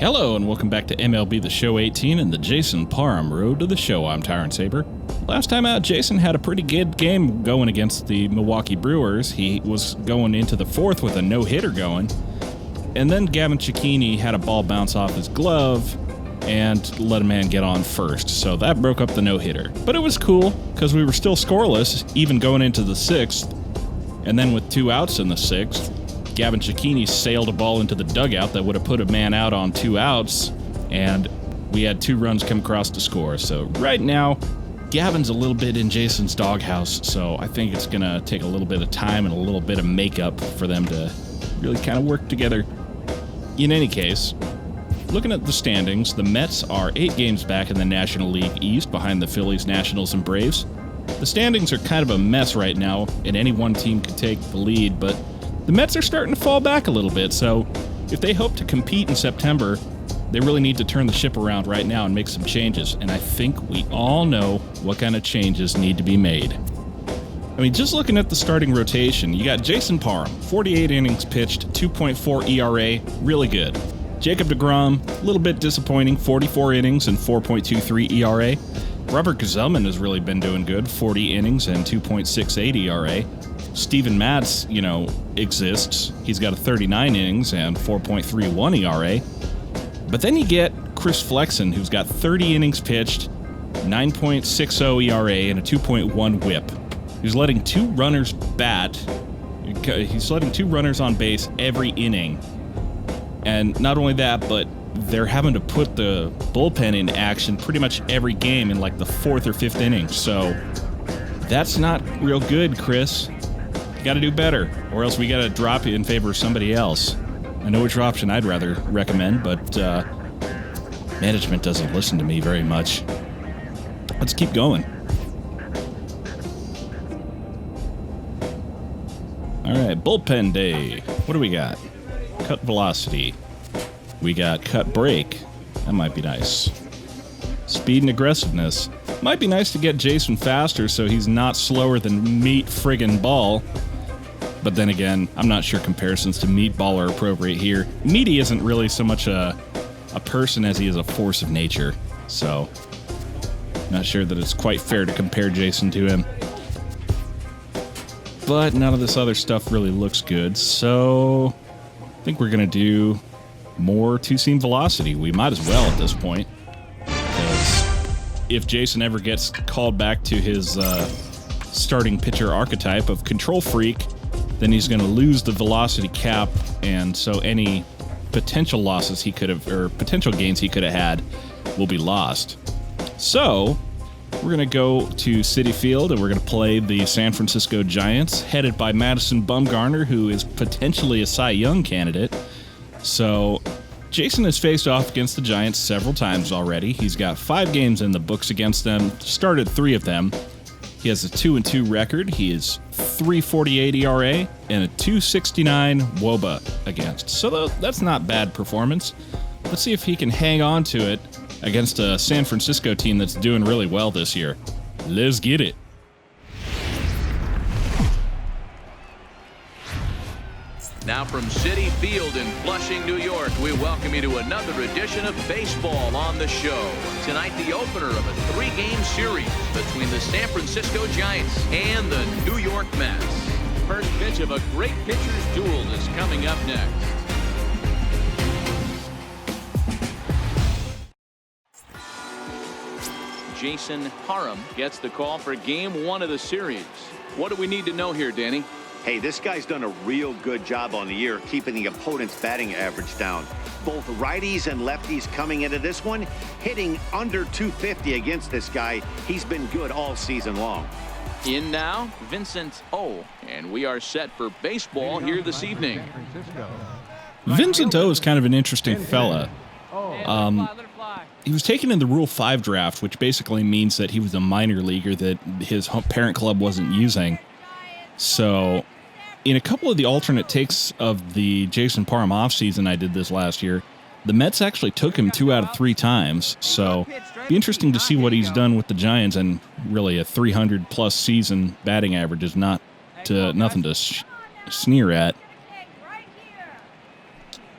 Hello and welcome back to MLB The Show 18 and the Jason Parham Road to the Show. I'm Tyrant Saber. Last time out, Jason had a pretty good game going against the Milwaukee Brewers. He was going into the fourth with a no-hitter going. And then Gavin Cecchini had a ball bounce off his glove and let a man get on first. So that broke up the no-hitter. But it was cool because we were still scoreless, even going into the sixth. And then with 2 outs in the sixth, Gavin Cecchini sailed a ball into the dugout that would have put a man out on 2 outs, and we had 2 runs come across to score. So right now, Gavin's a little bit in Jason's doghouse, so I think it's going to take a little bit of time and a little bit of makeup for them to really kind of work together. In any case, looking at the standings, the Mets are 8 games back in the National League East behind the Phillies, Nationals, and Braves. The standings are kind of a mess right now, and any one team could take the lead, but the Mets are starting to fall back a little bit, so if they hope to compete in September, they really need to turn the ship around right now and make some changes, and I think we all know what kind of changes need to be made. I mean, just looking at the starting rotation, you got Jason Parham, 48 innings pitched, 2.4 ERA, really good. Jacob deGrom, a little bit disappointing, 44 innings and 4.23 ERA. Robert Gsellman has really been doing good, 40 innings and 2.68 ERA. Steven Matz, exists. He's got a 39 innings and 4.31 ERA. But then you get Chris Flexen, who's got 30 innings pitched, 9.60 ERA, and a 2.1 whip. He's letting 2 runners bat. He's letting 2 runners on base every inning. And not only that, but they're having to put the bullpen in action pretty much every game in like the 4th or 5th inning. So that's not real good, Chris. You got to do better, or else we got to drop you in favor of somebody else. I know which option I'd rather recommend, but management doesn't listen to me very much. Let's keep going. All right, bullpen day. What do we got? Cut velocity. We got cut break. That might be nice. Speed and aggressiveness. Might be nice to get Jason faster so he's not slower than meat friggin' ball. But then again, I'm not sure comparisons to meatball are appropriate here. Meaty isn't really so much a person as he is a force of nature. So, not sure that it's quite fair to compare Jason to him. But none of this other stuff really looks good. So, I think we're going to do more two-seam velocity. We might as well at this point. Because if Jason ever gets called back to his starting pitcher archetype of control freak, then he's going to lose the velocity cap, and so any potential losses he could have, or potential gains he could have had, will be lost. So, we're going to go to Citi Field, and we're going to play the San Francisco Giants, headed by Madison Bumgarner, who is potentially a Cy Young candidate. So, Jason has faced off against the Giants several times already. He's got 5 games in the books against them, started 3 of them. He has a 2-2 record. He is 3.48 ERA and a 2.69 WOBA against. So that's not bad performance. Let's see if he can hang on to it against a San Francisco team that's doing really well this year. Let's get it. Now from Citi Field in Flushing, New York, we welcome you to another edition of Baseball on the Show. Tonight, the opener of a 3-game series between the San Francisco Giants and the New York Mets. First pitch of a great pitcher's duel is coming up next. Jason Parham gets the call for Game 1 of the series. What do we need to know here, Danny? Hey, this guy's done a real good job on the year keeping the opponent's batting average down. Both righties and lefties coming into this one, hitting under 250 against this guy. He's been good all season long. In now, Vincent O. And we are set for baseball here this evening. Vincent O is kind of an interesting fella. He was taken in the Rule 5 draft, which basically means that he was a minor leaguer that his parent club wasn't using. So, in a couple of the alternate takes of the Jason Parham offseason I did this last year, the Mets actually took him 2 out of 3 times. So, be interesting to see what he's done with the Giants, and really a 300-plus season batting average is nothing to sneer at.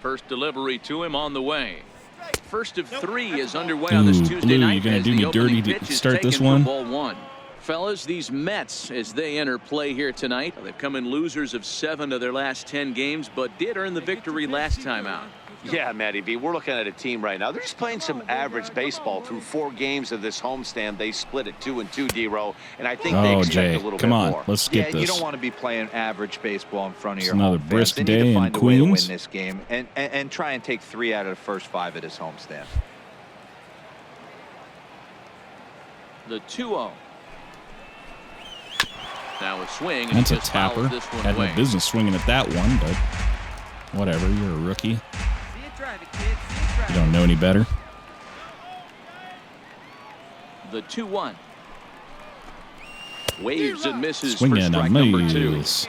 First delivery to him on the way. First of 3 is underway on this Tuesday Blue, night. you're going as to do the me dirty opening to pitch is start this taken one? for ball 1. Fellas, these Mets, as they enter play here tonight, they've come in losers of 7 of their last 10 games, but did earn the victory last time out. Yeah, Matty V, we're looking at a team right now. They're just playing some average baseball through 4 games of this homestand. They split at 2-2, D-Row, and I think they expect Jay, a little come bit on, more. let's get this. You don't want to be playing average baseball in front of It's your another home brisk fans. They need day to in find a way to win Queens. this game and try and take 3 out of the first 5 of this homestand. The 2-0. Now a swing, and That's he a just tapper. fouls this one Had away. no business swinging at that one, but whatever. You're a rookie. You don't know any better. The 2-1. Waves and misses for Swinging a strike number 2. miss.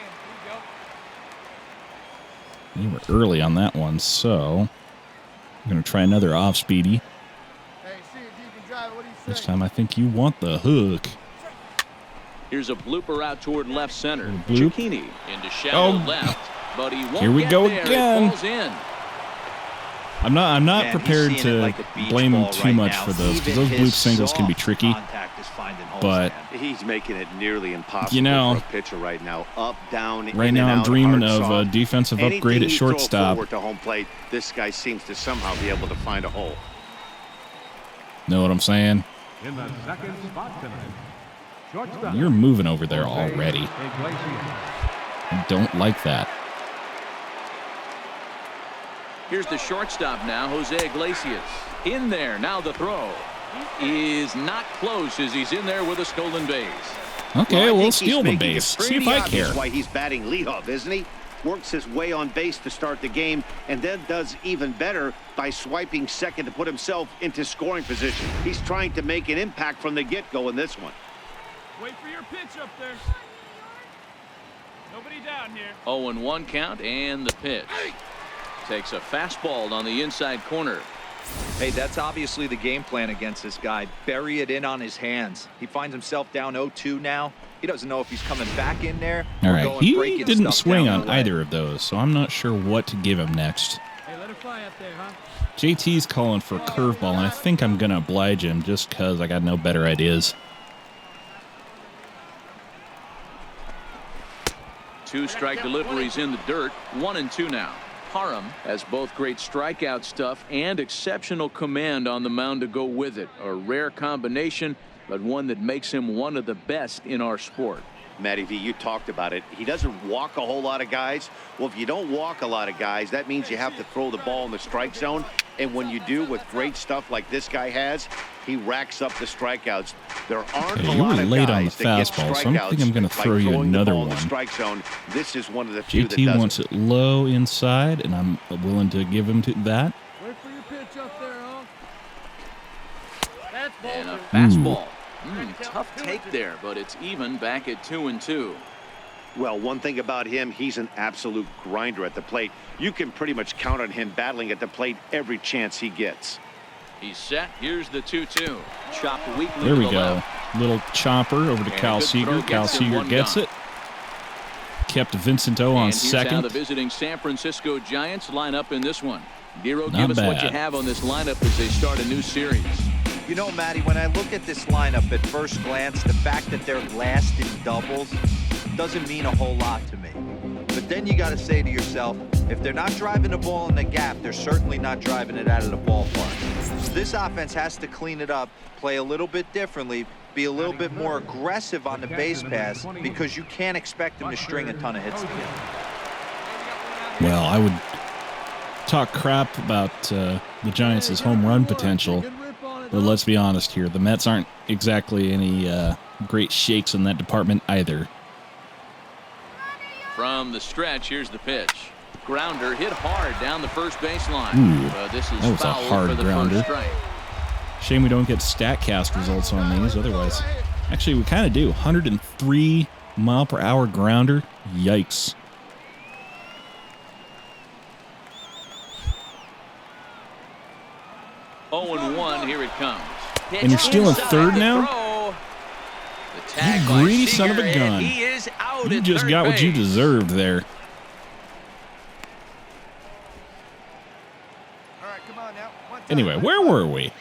You were early on that one, so I'm going to try another off speedy. This time I think you want the hook. Here's a blooper out toward left center. Bloop. Cicchini into shallow Oh. left, but he won't Here we get go there. again. It falls in. I'm not Man, he's prepared seeing it to like a beach blame him ball too right much now. for those, because Even those his bloop singles can be soft tricky. contact is finding holes, But man. He's making it nearly impossible You know, for a pitcher right now. Up, down, right in now and I'm out, dreaming hard, of a soft. defensive upgrade Anything at you throw shortstop. forward to home plate, this guy seems to somehow be able to find a hole. Know what I'm saying? In the second spot tonight, shortstop. You're moving over there already. Iglesias. I don't like that. Here's the shortstop now, Jose Iglesias. In there, now the throw is not close as he's in there with a stolen base. Okay, I we'll think he's steal the making it base. See pretty if I obvious care. why he's batting leadoff, isn't he? Works his way on base to start the game, and then does even better by swiping second to put himself into scoring position. He's trying to make an impact from the get-go in this one. Wait for your pitch up there. Nobody down here. 0-1 count, and the pitch. Takes a fastball on the inside corner. Hey, that's obviously the game plan against this guy. Bury it in on his hands. He finds himself down 0-2 now. He doesn't know if he's coming back in there. All or right, going he breaking didn't stuff swing down on the way. either of those, so I'm not sure what to give him next. Hey, let it fly up there, huh? JT's calling for a curveball, and I think I'm going to oblige him just because I got no better ideas. 2 strike deliveries in the dirt. 1-2 now. Parham has both great strikeout stuff and exceptional command on the mound to go with it. A rare combination, but one that makes him one of the best in our sport. Matty V, you talked about it. He doesn't walk a whole lot of guys. Well, if you don't walk a lot of guys, that means you have to throw the ball in the strike zone. And when you do with great stuff like this guy has, he racks up the strikeouts. There aren't Hey, a you lot were of late on guys the that get fastball, so I strikeouts think I'm gonna by throw you throwing the another ball in the one. strike zone. This is one of the few that JT doesn't. wants it low inside, and I'm willing to give him to that. Wait for your pitch up there, huh? That's And a ball. fastball. Tough take there, but it's even back at 2-2. Well, one thing about him, he's an absolute grinder at the plate. You can pretty much count on him battling at the plate every chance he gets. He's set. Here's the 2-2. Chopped weakly There to we the go. left. Little chopper over to And a Cal good Seager. throw Cal gets him Seager one gets down. it. Kept Vincent O on And here's how the second. visiting San Francisco Giants line up in this one. Dero, Not give us what bad. you have on this lineup as they start a new series. You know, Matty, when I look at this lineup at first glance, the fact that they're last in doubles doesn't mean a whole lot to me. But then you got to say to yourself, if they're not driving the ball in the gap, they're certainly not driving it out of the ballpark. So this offense has to clean it up, play a little bit differently, be a little bit more aggressive on the base pass, because you can't expect them to string a ton of hits together. Well, I would talk crap about the Giants' home run potential, but let's be honest here. The Mets aren't exactly any great shakes in that department either. From the stretch, here's the pitch. Grounder hit hard down the first baseline. Ooh, This is that was a foul hard for the grounder. first strike. Shame we don't get StatCast results on these. Otherwise, actually, we kind of do. 103 mile per hour grounder. Yikes. Oh, 0-1, here it comes. Pitch And you're stealing inside third the now? throw. The tag You by greedy son of a Seager, gun. and he is out You at just third got what you base. deserved there. All right, come on now. 1-2. Anyway, where were we?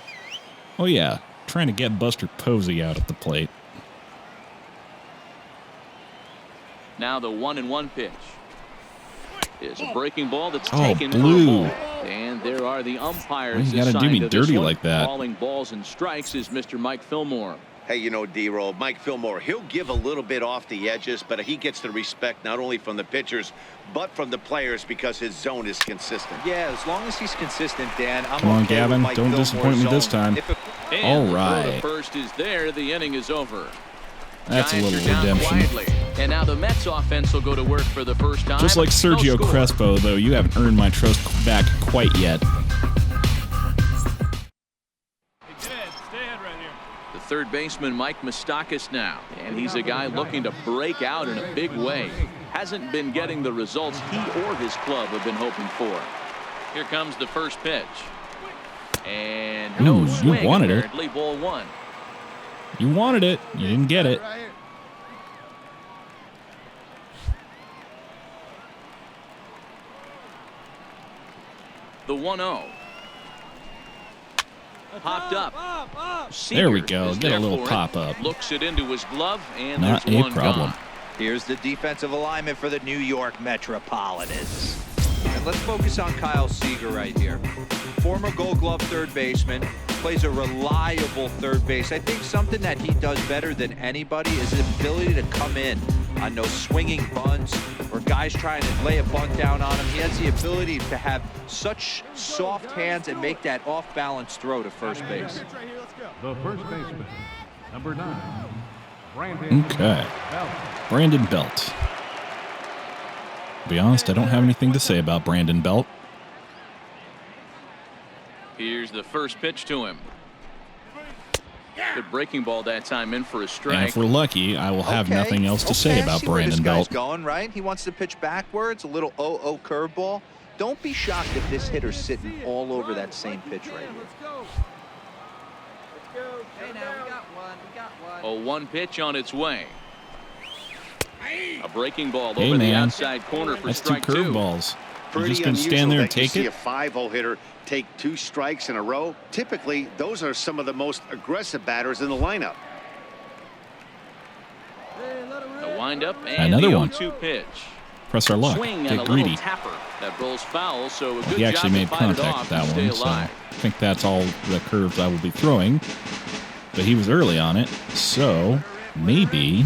Oh, yeah. Trying to get Buster Posey out at the plate. Now the 1-1 pitch. It's a breaking ball that's Oh, taken blue. for a ball. And there are the umpires. Why you gotta do me assigned to this dirty one. like that? Calling balls and strikes is Mr. Mike Fillmore. Hey, you know, D-Roll, Mike Fillmore, he'll give a little bit off the edges, but he gets the respect not only from the pitchers, but from the players because his zone is consistent. Yeah, as long as he's consistent, Dan. I'm Come on, okay Gavin. with Mike Don't Fillmore's disappoint me this zone. time. And All the throw right. to first is there. The inning is over. That's a Giants little are down redemption. quietly. And now the Mets offense will go to work for the first time. Just like Sergio No score. Crespo, though, you haven't earned my trust back quite yet. Stay ahead right here. The third baseman, Mike Moustakas, now. And he's a guy looking to break out in a big way. Hasn't been getting the results he or his club have been hoping for. Here comes the first pitch. And no Ooh, you swing, wanted it. apparently, ball one. You wanted it. You didn't get it. The 1-0. Popped up. There we Seager go. is Get a there little for it. pop up. Looks it into his glove, and Not there's a one problem. gone. Here's the defensive alignment for the New York Metropolitans. And let's focus on Kyle Seager right here. Former Gold Glove third baseman, plays a reliable third base. I think something that he does better than anybody is his ability to come in on those swinging bunts or guys trying to lay a bunt down on him. He has the ability to have such soft hands and make that off-balance throw to first base. The first baseman, number 9, Brandon Okay. Belt. Brandon Belt. To be honest, I don't have anything to say about Brandon Belt. Here's the first pitch to him. Good breaking ball that time, in for a strike. And if we're lucky, I will have Okay, nothing else to say I about see where this Brandon guy's Belt. going, right? He wants to pitch backwards, a little 0-0 curveball. Don't be shocked if this hitter's sitting all over that same pitch right here. Let's go. Hey, now we got one. We got one. A 1 pitch on its way. A breaking ball Hey, over the man. outside corner for That's 2 strike 2. curveballs. You Pretty just gonna unusual stand there and that you take see it? a 5-hole hitter take 2 strikes in a row. Typically, those are some of the most aggressive batters in the lineup. Hey, let him The rip. windup and Another the one. 0-2 pitch. Press our luck. Swing and Get a greedy. little tapper that rolls foul, so a good He actually job made to fight it contact off with that and stay one, so alive. I think that's all the curves I will be throwing. But he was early on it, so maybe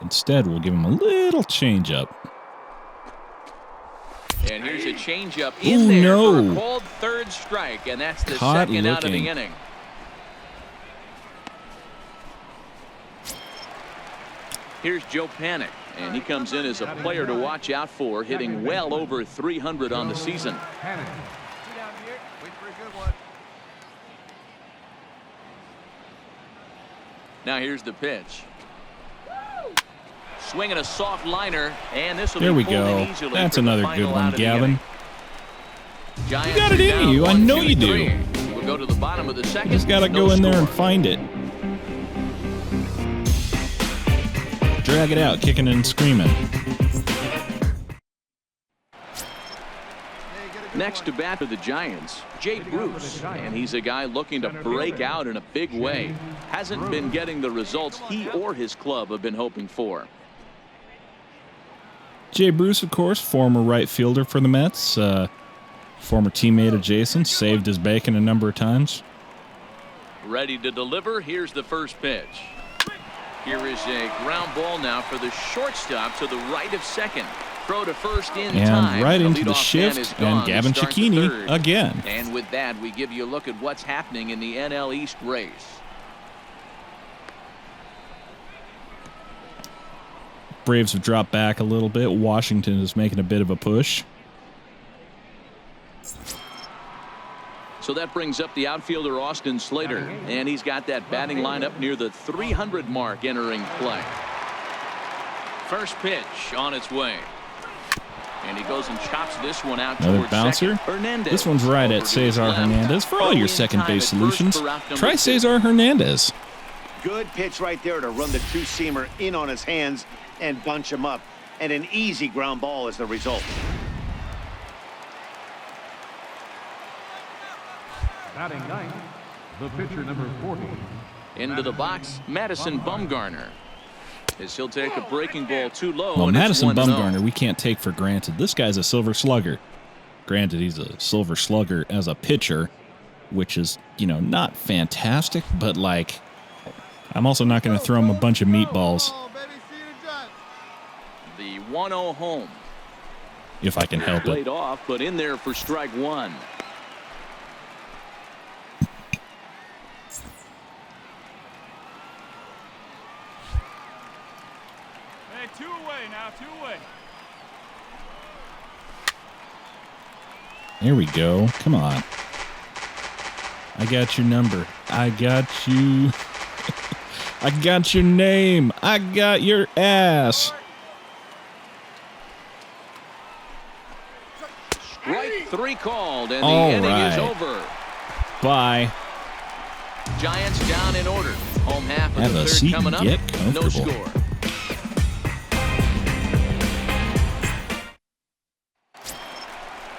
instead we'll give him a little changeup. And here's a changeup in Ooh, there no. for a called third strike, and that's the Caught second out of the looking. inning. Here's Joe Panic, and he comes in as a player to watch out for, hitting well over 300 on the season. Hannon. Sit down here. Wait for a good one. Now here's the pitch. Swinging a soft liner, and this will There be we pulled in go. easily That's for the another final good out one, of the Gavin. inning. Giants got it are in down you. I 1, know 2, you do. 3. We'll go to the bottom of the second. Just gotta No go in there and score. find it. Drag it out, kicking and screaming. Next to bat for the Giants, Jay Bruce, and he's a guy looking to break out in a big way. Hasn't been getting the results he or his club have been hoping for. Jay Bruce, of course, former right fielder for the Mets. Former teammate of Jason, saved his bacon a number of times. Ready to deliver. Here's the first pitch. Here is a ground ball now for the shortstop to the right of second. Throw to first in time. And right into the leadoff man shift, is gone and to Gavin start the Cicchini third. again. And with that, we give you a look at what's happening in the NL East race. Braves have dropped back a little bit. Washington is making a bit of a push. So that brings up the outfielder Austin Slater, and he's got that batting lineup near the 300 mark entering play. First pitch on its way. And he goes and chops this one out Another towards bouncer. second. Hernandez This one's right over at to Cesar his left. Hernandez. For all Throw your in second time base at first solutions, for route number try 2. Cesar Hernandez. Good pitch right there to run the 2-seamer in on his hands and bunch him up. And an easy ground ball is the result. Batting ninth, the pitcher number 40. Into the box, Madison Bumgarner. As he'll take a breaking ball too low. Well, and Madison it's 1-0. Bumgarner, we can't take for granted. This guy's a silver slugger. Granted, he's a silver slugger as a pitcher, which is, you know, not fantastic, but, like, I'm also not going to throw him a bunch of meatballs The 1-0 home. if I can help Played it. off, but in there for strike one. Hey, 2 away now, 2 away. There we go. Come on. I got your number. I got you. I got your name. I got your ass. Strike 3 called, and the All inning is right. over. Bye. Giants down in order. Home half of Have the a third seat coming and up. get No comfortable. score.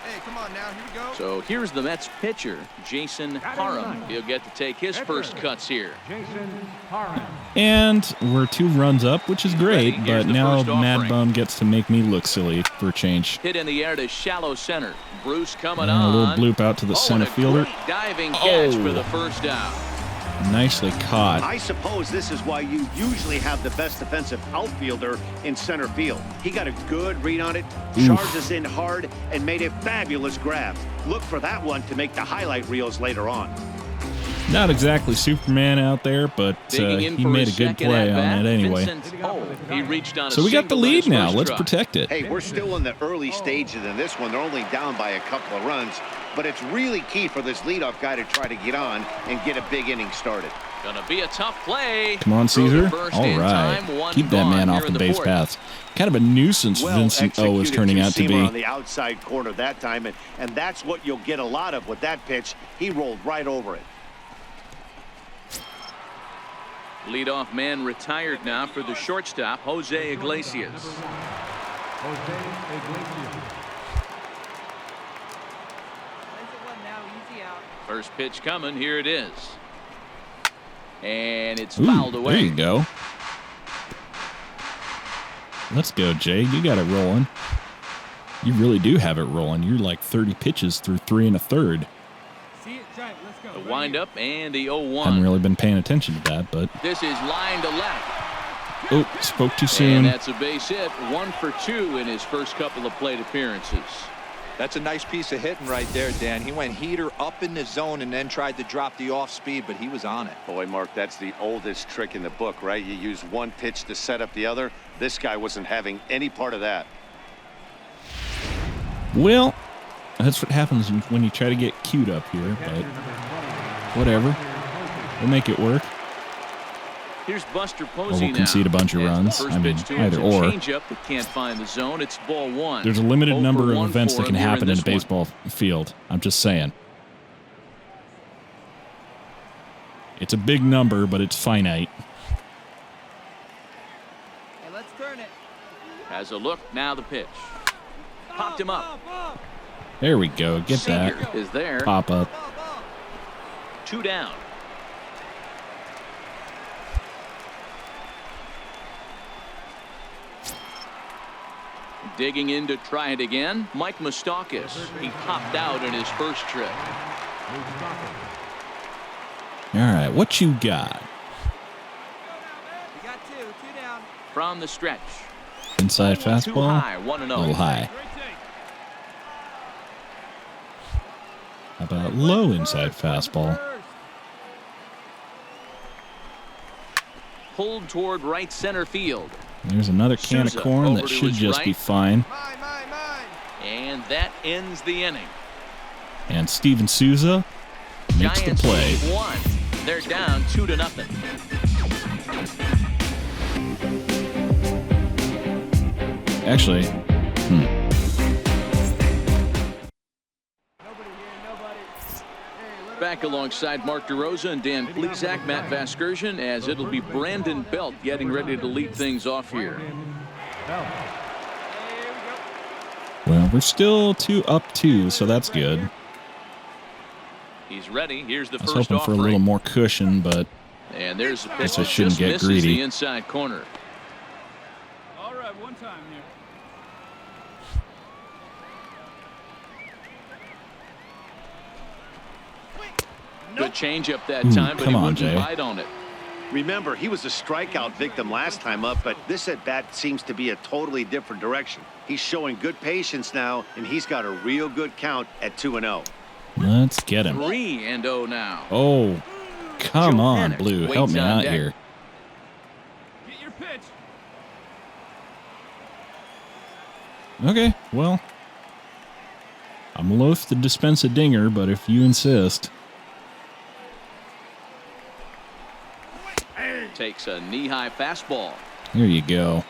Hey, come on now. Here we go. So here's the Mets pitcher, Jason Parham. He'll get to take his first cuts here. Jason Parham. And we're 2 runs up, which is great, Ready. Here's but the now first offering. Mad Bum gets to make me look silly for a change. Hit in the air to shallow center. Bruce coming And a on. little bloop out to the and center a fielder. great diving catch Oh. for the first out. Nicely caught. I suppose this is why you usually have the best defensive outfielder in center field. He got a good read on it, charges in hard, and made a fabulous grab. Look for that one to make the highlight reels later on. Not exactly Superman out there, but Digging in he for made a his good second play on at-bat, it anyway. Vincent O. He reached on a So we got the single in lead his now. first Let's try. protect it. Hey, we're still in the early stages in this one. They're only down by a couple of runs, but it's really key for this leadoff guy to try to get on and get a big inning started. Gonna be a tough play. Come on, Throw to Caesar. first All in right. time, one Keep that gone man here off in the base fourth. paths. Kind of a nuisance Well Vincent O is executed turning out to two-seamer on be. the outside corner that time, and that's what you'll get a lot of with that pitch. He rolled right over it. Leadoff man retired now for the shortstop, Jose Iglesias. Jose Iglesias. First pitch coming. Here it is. And it's Ooh, fouled there away. you go. Let's go, Jay. You got it rolling. You really do have it rolling. You're like 30 pitches through 3 1/3. See it, Giant, let's go. The windup and the 0-1. Haven't really been paying attention to that, but This is line to left. oh, spoke too And soon. that's a base hit. 1 for 2 in his first couple of plate appearances. That's a nice piece of hitting right there, Dan. He went heater up in the zone and then tried to drop the off speed, but he was on it. Boy, Mark, that's the oldest trick in the book, right? You use one pitch to set up the other. This guy wasn't having any part of that. Well, that's what happens when you try to get cute up here, but whatever. We'll make it work. Here's Buster Posey Or we'll now. concede a bunch of As the runs. first I mean, pitch to him is either a or. Changeup that can't find the zone. It's ball 1. There's a limited 0 number for of 1 events for that can him here happen in a this one. baseball field. I'm just saying. It's a big number, but it's finite. Hey, let's turn it. Has a look. Now the pitch. Popped him up. There we go. Get Senior that. is there. Pop up. 2 down. Digging in to try it again. Mike Moustakas. He popped out in his first trip. All right, what you got? We got two down. From the stretch. Inside Too fastball? high. 1-0. A little high. Great take. How about low inside fastball? Pulled toward right center field. There's another can of Souza corn over that to should his just right. be fine. Mine. And that ends the inning. And Steven Souza makes the Giants play. lead 1. They're down 2-0. Actually, Back alongside Mark DeRosa and Dan Plesac, Matt Vasgersian, as it'll be Brandon Belt getting ready to lead things off here. well, we're still 2-2, so that's good. He's ready. Here's the I was first hoping for a offering. little more cushion, but And there's a pitch guess I that shouldn't just get misses greedy. the inside corner. All right, one time here. Good changeup that Ooh, time, but come he on, wouldn't Jay. bite on it. Remember, he was a strikeout victim last time up, but this at-bat seems to be a totally different direction. He's showing good patience now, and he's got a real good count at 2-0. let's get him. 3-0 now. Oh, come Joe on, Panik Blue. waits Help me on out deck. here. Get your pitch. Okay, well, I'm loath to dispense a dinger, but if you insist. Takes a knee-high fastball. Here you go.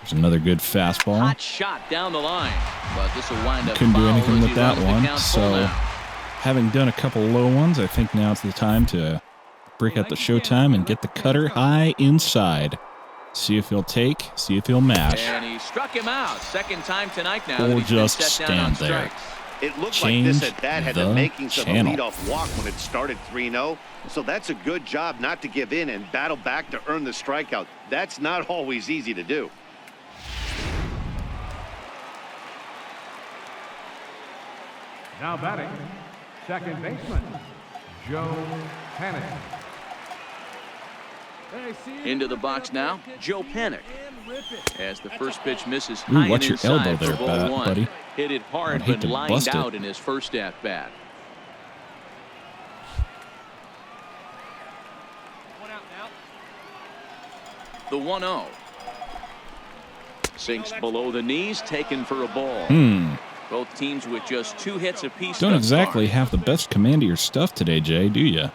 There's another good fastball. Hot shot down the line, but this will wind up Couldn't do foul anything as with he that runs the one. count full So, now. having done a couple low ones, I think now it's the time to break out the showtime and get the cutter high inside. See if he'll take, see if he'll mash. And he struck him out. Second time tonight now. Or that he's been just set down on stand there. strikes. It looked Change like this at-bat had the the makings of a channel. leadoff walk when it started 3-0. So that's a good job not to give in and battle back to earn the strikeout. That's not always easy to do. Now batting, second baseman, Joe Panik. Hey, see you Into the rip box it, now, rip it, Joe see Panik. and rip it. As the first pitch misses Ooh, high and watch your inside elbow there, for ball one. buddy. Hit it hard, I'd hate but to lined bust it. out in his first at-bat. One out now. The 1-0. Sinks below the knees, taken for a ball. Both teams with just 2 hits apiece. Don't thus exactly far. have the best command of your stuff today, Jay, do you?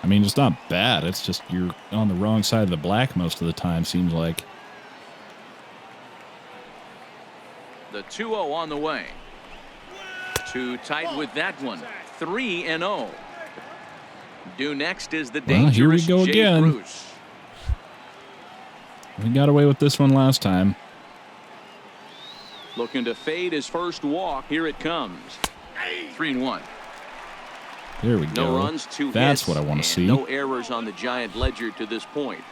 I mean, it's not bad. It's just you're on the wrong side of the black most of the time, seems like. The 2-0 on the way. Too tight with that one. 3-0. Due next is the Well, here we dangerous go Jay again. Bruce. We got away with this one last time. Looking to fade his first walk. Here it comes. 3-1. There we go. No runs, 2 That's hits. what I want to and see. No errors on the Giant ledger to this point.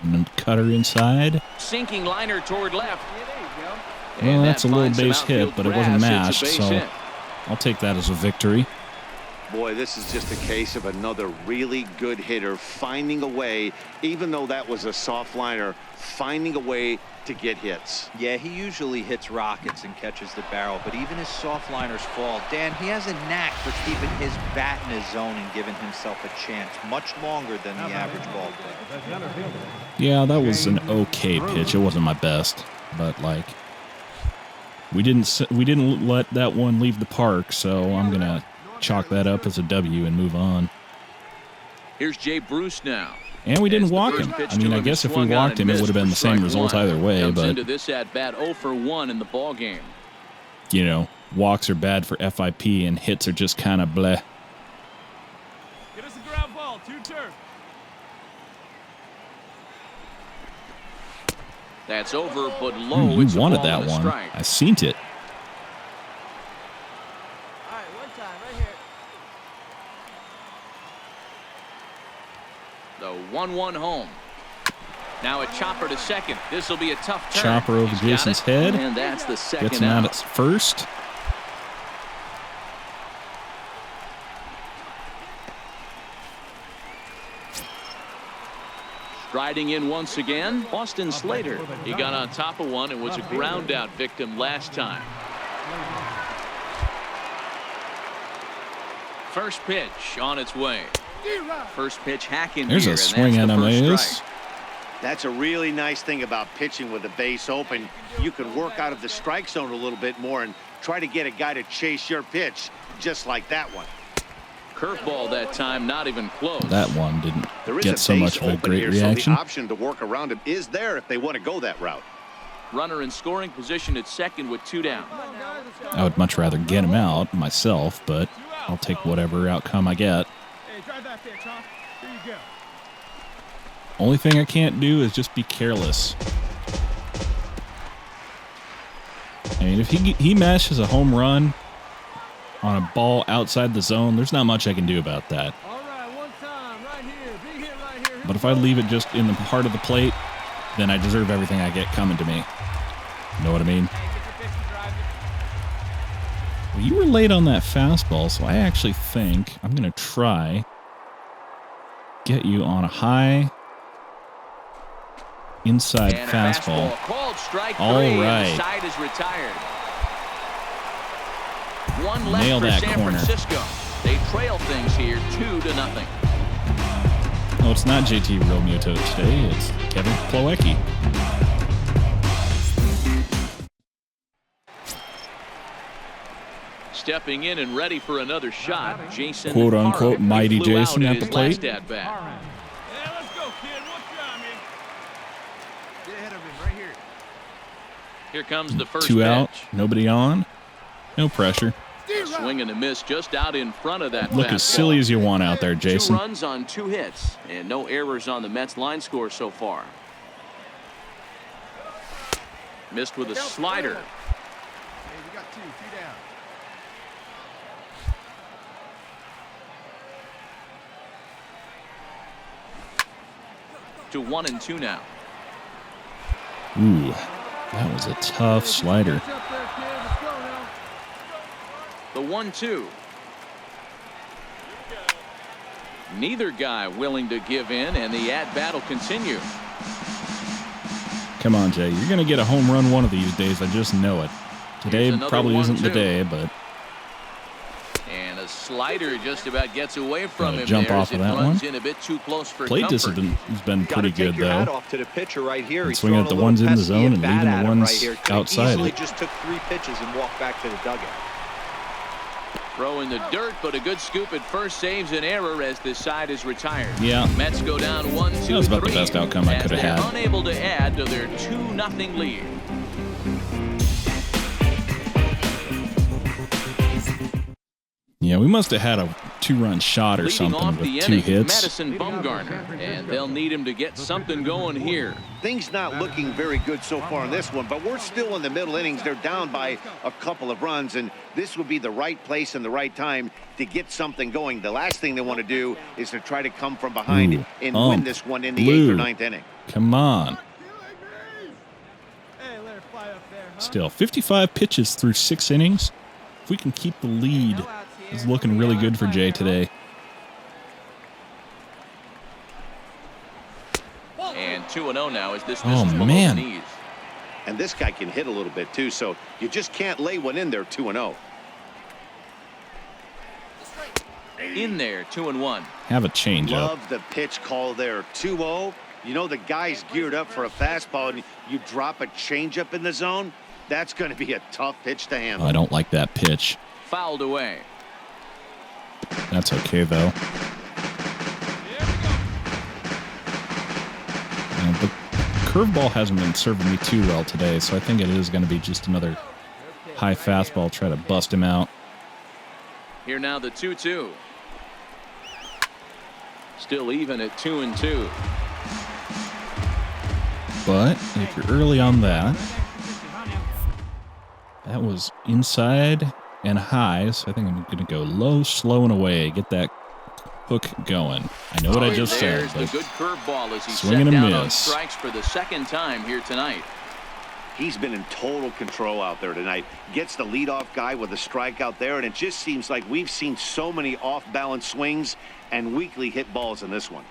And then cutter inside. Sinking liner toward left. Well, And that's that a little finds some base hit, outfield but it wasn't grass. mashed, It's a base so hit. I'll take that as a victory. Boy, this is just a case of another really good hitter finding a way, even though that was a soft liner, finding a way to get hits. Yeah, he usually hits rockets and catches the barrel, but even his soft liners fall. Dan, he has a knack for keeping his bat in his zone and giving himself a chance much longer than the average ball player. The center fielder, Yeah, that was an okay pitch. It wasn't my best, but like we didn't let that one leave the park, so I'm gonna chalk that up as a W and move on. Here's Jay Bruce now. And we didn't As the walk first him. pitch I mean, to I him guess is if we swung on walked and him, it missed would have been for the same strike result one. either way. Comes But into this at bat 0 for 1 in the ball game. you know, walks are bad for FIP, and hits are just kind of bleh. Get us a ground ball, 2 turf. That's over, but low. You It's a wanted ball that and a one. strike. I seen it. All right, one time, right here. The 1-1 home. Now a chopper to second. This will be a tough turn. Chopper over He's got Jason's it, head. and that's the second Gets him out out. at first. Striding in once again, Austin Slater. He got on top of one and was a ground out victim last time. First pitch on its way. First pitch hacking There's here, a and swing that's and the a first miss. strike. That's a really nice thing about pitching with the base open. You can work out of the strike zone a little bit more and try to get a guy to chase your pitch, just like that one. Curveball that time, not even close. That one didn't There is get a so base much of a open great here, reaction. so the option to work around him is there if they want to go that route. Runner in scoring position at second with 2 down. I would much rather get him out myself, but I'll take whatever outcome I get. Hey, drive that pitch, huh? Here you go. Only thing I can't do is just be careless. I mean, if he mashes a home run on a ball outside the zone, there's not much I can do about that. All right, one time, right here. Be hit right here. But if I leave it just in the heart of the plate, then I deserve everything I get coming to me. Know what I mean? Well, you were late on that fastball, so I actually think I'm going to try get you on a high inside and fastball. Called strike All three, right. and the side is retired. One left Nail for that San corner. Francisco. They trail things here 2-0. Oh, it's not JT Realmuto today. It's Kevin Plawecki. Stepping in and ready for another shot, Jason Quote unquote Parham. mighty Flew Jason out at in the his plate. last at bat. Yeah, let's go, kid. One time, man. Get ahead of him right here. Here comes the first 2 out, pitch. nobody on, no pressure. A swing and a miss just out in front of that Look fastball. as silly as you want out there, 2 Jason. runs on 2 hits and no errors on the Mets line score so far. Missed with a slider. Hey, we got 2 down. To 1-2 now. Ooh, that was a tough slider. Catch up there, kid. Let's go now. The 1-2. Neither guy willing to give in, and the at-bat will continue. Come on, Jay. You're going to get a home run one of these days. I just know it. Today Here's another probably isn't the 1-2. day, but And a slider just about gets away from Gonna him jump there off as of it that runs one. in a bit too close for plate comfort. discipline has been Gotta pretty take good, your hat though. off to the pitcher right here. He's swinging at throwing the a ones in the little zone and pesky leaving the at-bat ones right here. Could've outside. Easily just took 3 pitches and walked back to the dugout. Throw in the dirt, but a good scoop at first saves an error as this side is retired. Yeah. Mets go down 1-2. That was about the best outcome I could have had. Unable to add to their 2-0 lead. Yeah, we must have had a 2-run shot or Leading something off the with 2 inning, hits. Madison Bumgarner, and they'll need him to get something going here. Things not looking very good so far in this one, but we're still in the middle innings. They're down by a couple of runs, and this would be the right place and the right time to get something going. The last thing they want to do is to try to come from behind Ooh, and win this one in the blue. 8th or 9th inning. Come on. Hey, let her fly up there, huh? Still, 55 pitches through 6 innings. If we can keep the lead, it's looking really good for Jay today. And 2-0 now as this Oh, misses below man. the knees. And this guy can hit a little bit too, so you just can't lay one in there 2-0. In there, 2-1. Have a changeup. Love the pitch call there, 2-0. You know the guy's geared up for a fastball, and you drop a changeup in the zone. That's going to be a tough pitch to handle. I don't like that pitch. Fouled away. That's okay, though. The curveball hasn't been serving me too well today, so I think it is going to be just another high fastball, try to bust him out. Here now the 2-2. Still even at 2-2. But if you're early on that, that was inside and high, so I think I'm going to go low, slow, and away, get that hook going. I know what I just said, There's the but good curveball as he swing set and a down on miss. strikes for the 2nd time here tonight. He's been in total control out there tonight. Gets the leadoff guy with a strikeout there, and it just seems like we've seen so many off-balance swings and weakly hit balls in this one.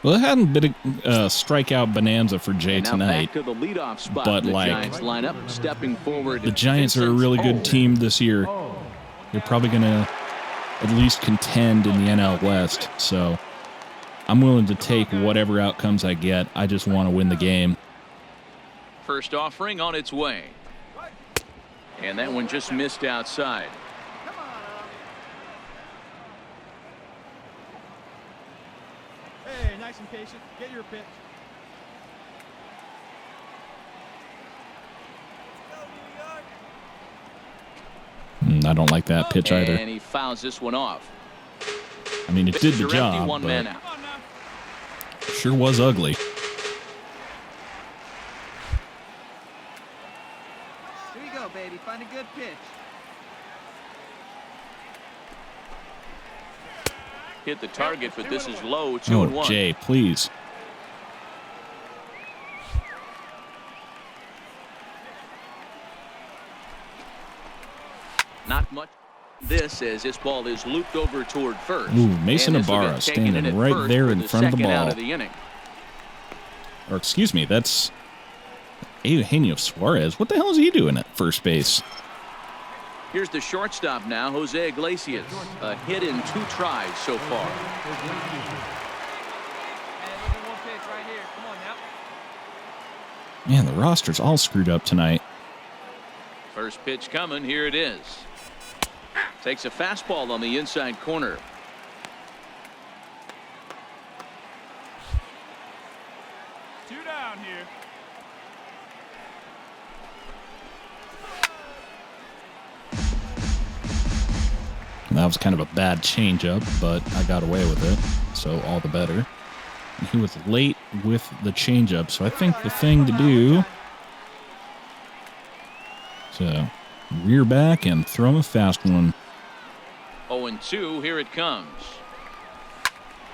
well, it hadn't been a strikeout bonanza for Jay And now tonight. back to the leadoff spot. But, the like, Giants line up, stepping forward. The Giants are a really good team this year. They're probably going to at least contend in the NL West, so I'm willing to take whatever outcomes I get. I just want to win the game. First offering on its way. And that one just missed outside. Hey, nice and patient. Get your pitch. I don't like that pitch either. And he fouls this one off. I mean, it did the Bases are empty, job, one but man out. Come on now, Sure was ugly. Here you go, baby. Find a good pitch. Hit the target, but this is low, 2-1. Oh, Jay, please. Not much. This as this ball is looped over toward first. Ooh, Mason And this will Ibarra get taken standing in at right first there for in front of the second out ball. of the inning. Or excuse me, that's Eugenio Suarez. What the hell is he doing at first base? Here's the shortstop now, Jose Iglesias. A hit in 2 tries so far. Hey, look at one pitch right here. Come on now. Man, the roster's all screwed up tonight. First pitch coming. Here it is. Takes a fastball on the inside corner. Two down here. That was kind of a bad changeup, but I got away with it, so all the better. And he was late with the changeup, so I think the thing to do is to rear back and throw him a fast one. 0-2. Here it comes.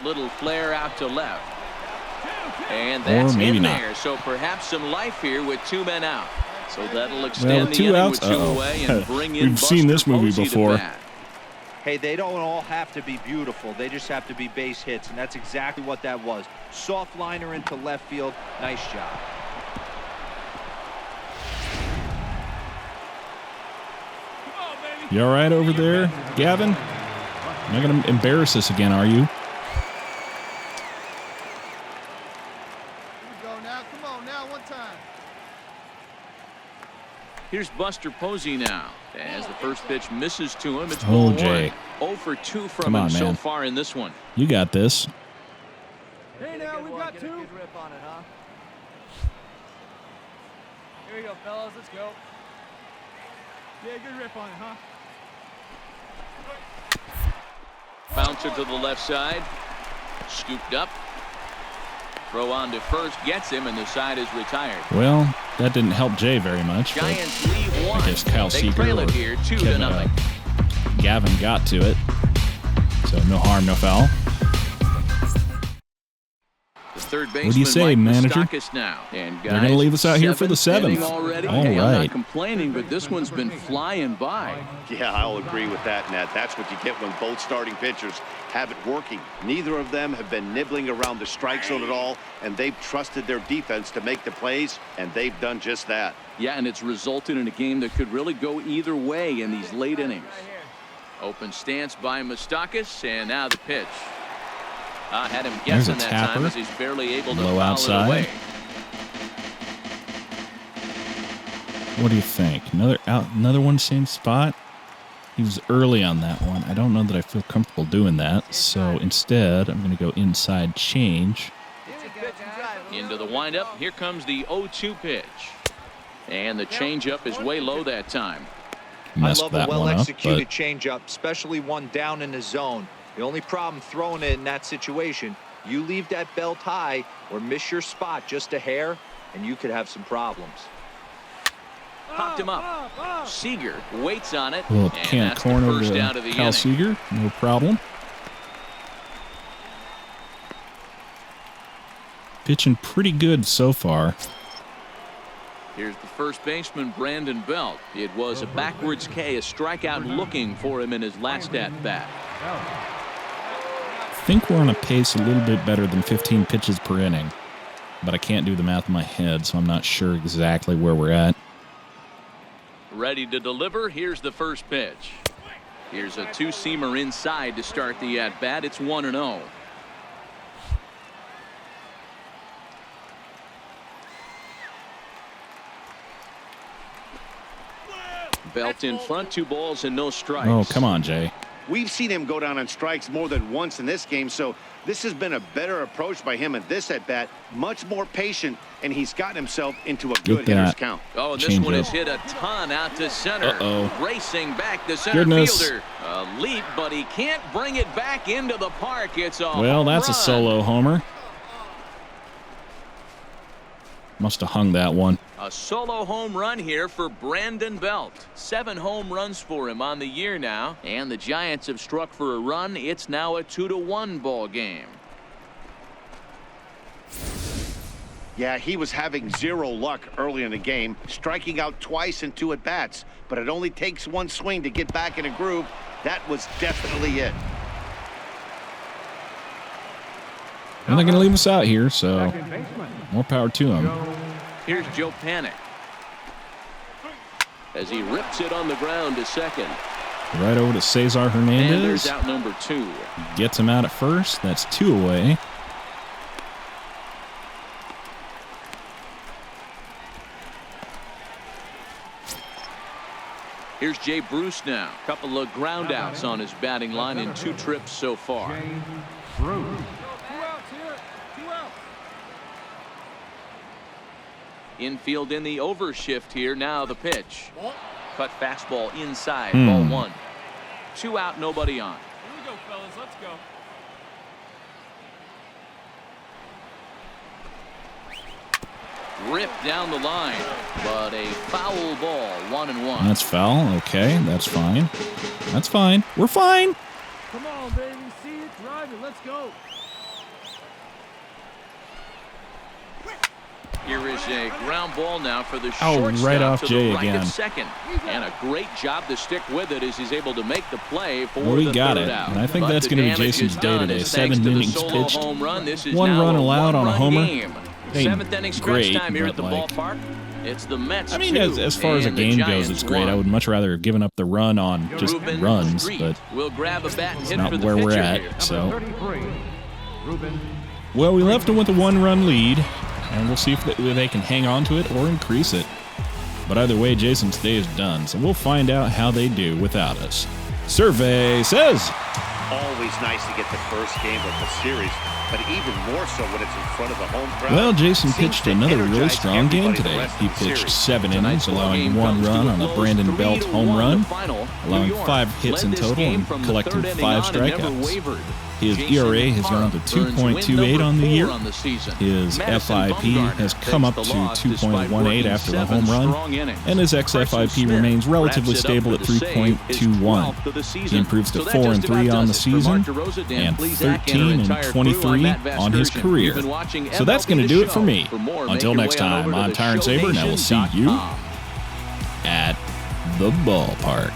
Little flare out to left. And that's maybe in not. there. So perhaps some life here with 2 men out. So that'll extend with the 2 inning outs, with 2 away and bring in we've seen this Buster movie Posey to before. bat. Hey, they don't all have to be beautiful. They just have to be base hits, and that's exactly what that was. Soft liner into left field. Nice job. Come on, baby. You all right over there, Gavin? You're not going to embarrass us again, are you? Here we go now. Come on now. One time. Here's Buster Posey now. As the first pitch misses to him, it's Oh, ball Jay. 1. 0 for 2 from Come him on, so man. far in this one. You got this. Hey, now we've got 2. Here we go, fellas. Let's go. Yeah, good rip on it, huh? Bouncer to the left side. Scooped up. Throw on to first. Gets him, and the side is retired. Well, that didn't help Jay very much. But Giants lead 1. I guess Kyle They Seager trail or it here 2-0. Gavin got to it. So no harm, no foul. The third What do you baseman, say, Mike manager? Moustakas now. And They're going to leave us out here for the 7th. inning already. All Hey, I'm right. not complaining, but this one's been flying by. Yeah, I'll agree with that, Nat. That's what you get when both starting pitchers have it working. Neither of them have been nibbling around the strike zone at all, and they've trusted their defense to make the plays, and they've done just that. Yeah, and it's resulted in a game that could really go either way in these late innings. Open stance by Moustakas, and now the pitch. Had him There's a guessing that time tapper. as he's barely able to Low foul outside. it away. What do you think? Another one, same spot? He was early on that one. I don't know that I feel comfortable doing that. So instead, I'm going to go inside change. Into the windup. Here comes the 0-2 pitch. And the changeup is way low that time. Messed I love that a one up, well-executed but changeup, especially one down in the zone. The only problem throwing it in that situation, you leave that belt high or miss your spot just a hair, and you could have some problems. Popped him up. Seager waits on it. a little And can't that's the corner first out of to the Kyle inning. Seager. No problem. Pitching pretty good so far. Here's the first baseman, Brandon Belt. It was a backwards K, a strikeout looking for him in his last at-bat. I think we're on a pace a little bit better than 15 pitches per inning, but I can't do the math in my head, so I'm not sure exactly where we're at. Ready to deliver. Here's the first pitch. Here's a two-seamer inside to start the at-bat. It's 1-0. Belt in front, 2 balls and no strikes. Oh, come on, Jay. We've seen him go down on strikes more than once in this game, so this has been a better approach by him at this at-bat. Much more patient, and he's gotten himself into a good hitter's count. Oh, and this Change one up. is hit a ton out to center. Uh-oh. Racing back the center Goodness. fielder. A leap, but he can't bring it back into the park. It's a Well, home that's a run. solo homer. Must have hung that one. A solo home run here for Brandon Belt. 7 home runs for him on the year now. And the Giants have struck for a run. It's now a 2-1 ball game. Yeah, he was having zero luck early in the game, striking out twice in 2 at-bats. But it only takes one swing to get back in a groove. That was definitely it. And they're going to leave us out here, so more power to him. Here's Joe Panic as he rips it on the ground to second. Right over to Cesar Hernandez. And there's out number 2. Gets him out at first. That's 2 away. Here's Jay Bruce now. Couple of ground outs on his batting line in 2 trips so far. Infield in the overshift here. Now the pitch. Cut fastball inside. Ball 1. 2 out, nobody on. Here we go, fellas. Let's go. Ripped down the line, but a foul ball. 1-1. That's foul. Okay, that's fine. That's fine. We're fine. Come on, baby. See it, drive it. Let's go. Here is a ground ball now for the shortstop right off to Jay the right again. at second. And a great job to stick with it as he's able to make the play for Well, we the got third it. out. And I think But that's the going to be damage Jason's is day done today. as 7 thanks to the innings solo pitched. home run. This is 1 now run allowed on a one-run homer. game. Ain't 7th inning stretch great, time here at the but, like, ballpark. It's the Mets. I mean, 2, as far as a and the game goes, Giants it's great. 1. I would much rather have given up the run on just Ruben runs, Street but will grab a bat and hit not for the where we're pitcher at. here. So, 33, Ruben. well, we left them with a 1-run lead, and we'll see if they can hang on to it or increase it. But either way, Jason's day is done, so we'll find out how they do without us. Survey says. Always nice to get the first game of the series, but even more so when it's in front of the home crowd. Well, Jason Seems pitched to another really energize strong game everybody the today. rest He of the pitched series. 7 innings, Tonight's ball allowing game 1 comes to run a on a close, Brandon Belt 3-1 home run, the final. allowing New York 5 hits in led this total game and from the collecting third 5 inning on and never strikeouts. wavered. His Jason ERA has gone to Parham earns 2.28 win on the number year. 4 on the season. His Madison FIP has Bumgarner come up takes to the loss despite 2.18 working after the 7 home run, strong innings. and his Carson xFIP Smith remains relatively wraps it up stable with at the save, his 3.21. 12th of the season. He improves to So that 4 just and 3 about on the does it for season, Mark DeRosa, Dan and Plesac, our 13 and entire crew. 23 Matt on his Vasgersian. career. You've been watching So that's MLB going to The do it for Show. me. For more, Until make your next way on time, over I'm to Tyrant Saber, and I will see you shownation.com. at the ballpark.